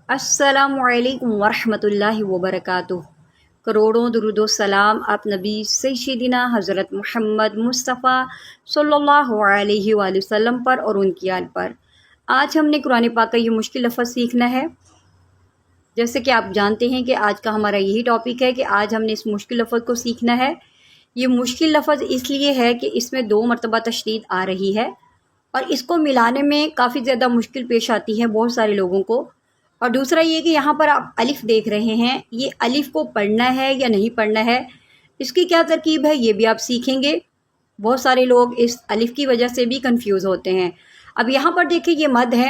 السلام علیکم ورحمۃ اللہ وبرکاتہ۔ کروڑوں درود و سلام آپ نبی سیدنا حضرت محمد مصطفیٰ صلی اللہ علیہ وآلہ وسلم پر اور ان کی آل پر۔ آج ہم نے قرآن پاک کا یہ مشکل لفظ سیکھنا ہے۔ جیسے کہ آپ جانتے ہیں کہ آج کا ہمارا یہی ٹاپک ہے کہ آج ہم نے اس مشکل لفظ کو سیکھنا ہے۔ یہ مشکل لفظ اس لیے ہے کہ اس میں 2 مرتبہ تشدید آ رہی ہے اور اس کو ملانے میں کافی زیادہ مشکل پیش آتی ہے بہت سارے لوگوں کو۔ اور دوسرا یہ کہ یہاں پر آپ الف دیکھ رہے ہیں، یہ الف کو پڑھنا ہے یا نہیں پڑھنا ہے، اس کی کیا ترکیب ہے یہ بھی آپ سیکھیں گے۔ بہت سارے لوگ اس الف کی وجہ سے بھی کنفیوز ہوتے ہیں۔ اب یہاں پر دیکھیں یہ مد ہے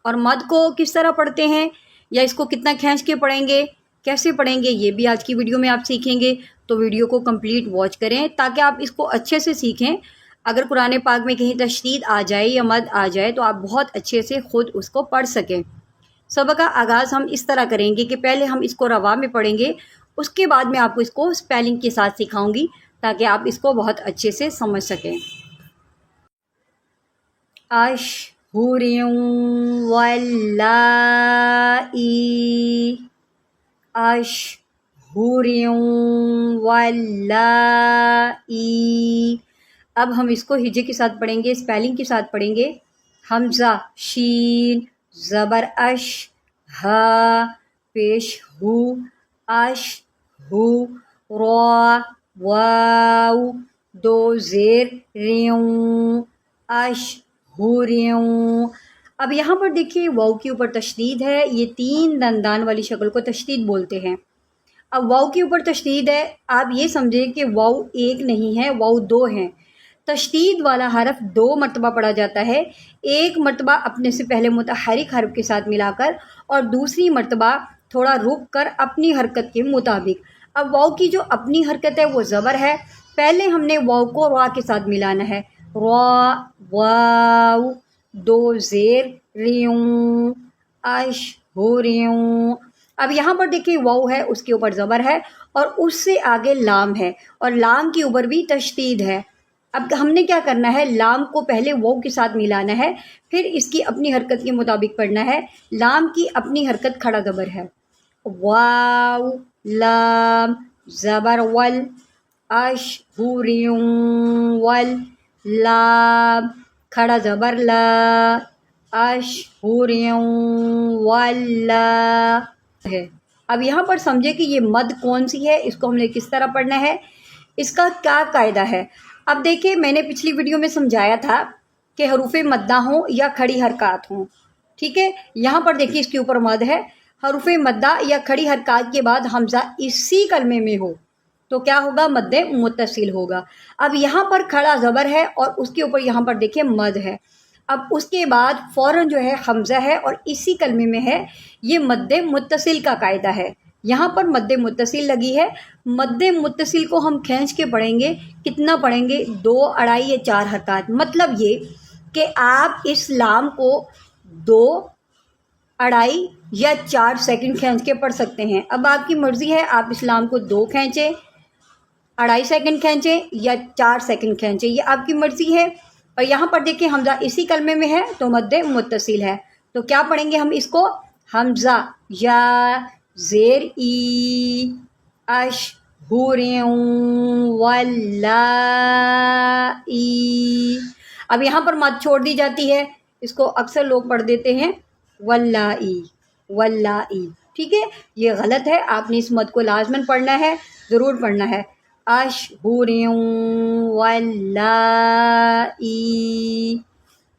اور مد کو کس طرح پڑھتے ہیں یا اس کو کتنا کھینچ کے پڑھیں گے، کیسے پڑھیں گے، یہ بھی آج کی ویڈیو میں آپ سیکھیں گے۔ تو ویڈیو کو کمپلیٹ واچ کریں تاکہ آپ اس کو اچھے سے سیکھیں۔ اگر قرآن پاک میں کہیں تشدید آ جائے یا مد آ جائے تو آپ بہت اچھے سے خود اس کو پڑھ سکیں۔ سبق کا آغاز ہم اس طرح کریں گے کہ پہلے ہم اس کو روا میں پڑھیں گے، اس کے بعد میں آپ کو اس کو سپیلنگ کے ساتھ سکھاؤں گی تاکہ آپ اس کو بہت اچھے سے سمجھ سکیں۔ اشہر واللائی، اشہر واللائی۔ اب ہم اس کو ہجے کے ساتھ پڑھیں گے، سپیلنگ کے ساتھ پڑھیں گے۔ حمزہ شین زبر اش، ہا پیش ہو، اش ہو، را واو 2 زیر ریوں، اش ہو ریوں۔ اب یہاں پر دیکھیے واو کے اوپر تشدید ہے، یہ 3 دندان والی شکل کو تشدید بولتے ہیں۔ اب واو کے اوپر تشدید ہے، آپ یہ سمجھیں کہ واو 1 نہیں ہے، واو 2 ہیں۔ تشدید والا حرف 2 مرتبہ پڑھا جاتا ہے، 1 مرتبہ اپنے سے پہلے متحرک حرف کے ساتھ ملا کر اور دوسری مرتبہ تھوڑا رک کر اپنی حرکت کے مطابق۔ اب واو کی جو اپنی حرکت ہے وہ زبر ہے، پہلے ہم نے واو کو را کے ساتھ ملانا ہے، را واو 2 زیر ریوں، اش ہو ریوں۔ اب یہاں پر دیکھیں واو ہے، اس کے اوپر زبر ہے اور اس سے آگے لام ہے اور لام کے اوپر بھی تشدید ہے۔ اب ہم نے کیا کرنا ہے، لام کو پہلے واو کے ساتھ ملانا ہے، پھر اس کی اپنی حرکت کے مطابق پڑھنا ہے۔ لام کی اپنی حرکت کھڑا زبر ہے، واو لام زبر ول، اشہر ول لام کھڑا زبر لا، اشہر ولا ہے۔ اب یہاں پر سمجھے کہ یہ مد کون سی ہے، اس کو ہم نے کس طرح پڑھنا ہے، اس کا کیا قاعدہ ہے۔ اب دیکھیں میں نے پچھلی ویڈیو میں سمجھایا تھا کہ حروف مدہ ہوں یا کھڑی حرکات ہوں، ٹھیک ہے۔ یہاں پر دیکھیے اس کے اوپر مد ہے، حروف مدہ یا کھڑی حرکات کے بعد حمزہ اسی کلمے میں ہو تو کیا ہوگا، مد متصل ہوگا۔ اب یہاں پر کھڑا زبر ہے اور اس کے اوپر یہاں پر دیکھیں مد ہے، اب اس کے بعد فوراً جو ہے حمزہ ہے اور اسی کلمے میں ہے، یہ مد متصل کا قاعدہ ہے۔ یہاں پر مد متصل لگی ہے، مد متصل کو ہم کھینچ کے پڑھیں گے، کتنا پڑھیں گے، 2 2.5 یا 4 حرکات۔ مطلب یہ کہ آپ اس لام کو 2 2.5 یا 4 سیکنڈ کھینچ کے پڑھ سکتے ہیں۔ اب آپ کی مرضی ہے، آپ اس لام کو 2 کھینچیں، 2.5 سیکنڈ کھینچیں یا 4 سیکنڈ کھینچیں، یہ آپ کی مرضی ہے۔ اور یہاں پر دیکھیں حمزہ اسی کلمے میں ہے تو مد متصل ہے، تو کیا پڑھیں گے ہم اس کو، حمزہ یا زیر ای، اشہر واللائی۔ اب یہاں پر مد چھوڑ دی جاتی ہے، اس کو اکثر لوگ پڑھ دیتے ہیں واللائی، واللائی، ٹھیک ہے، یہ غلط ہے۔ آپ نے اس مد کو لازماً پڑھنا ہے، ضرور پڑھنا ہے، اشہر واللائی۔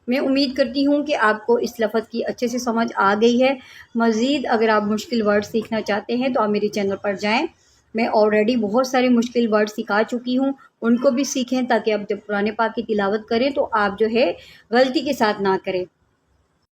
میں امید کرتی ہوں کہ آپ کو اس لفظ کی اچھے سے سمجھ آ گئی ہے۔ مزید اگر آپ مشکل ورڈ سیکھنا چاہتے ہیں تو آپ میرے چینل پر جائیں، میں آلریڈی بہت سارے مشکل ورڈ سکھا چکی ہوں، ان کو بھی سیکھیں تاکہ آپ جب قرآن پاک کی تلاوت کریں تو آپ جو ہے غلطی کے ساتھ نہ کریں۔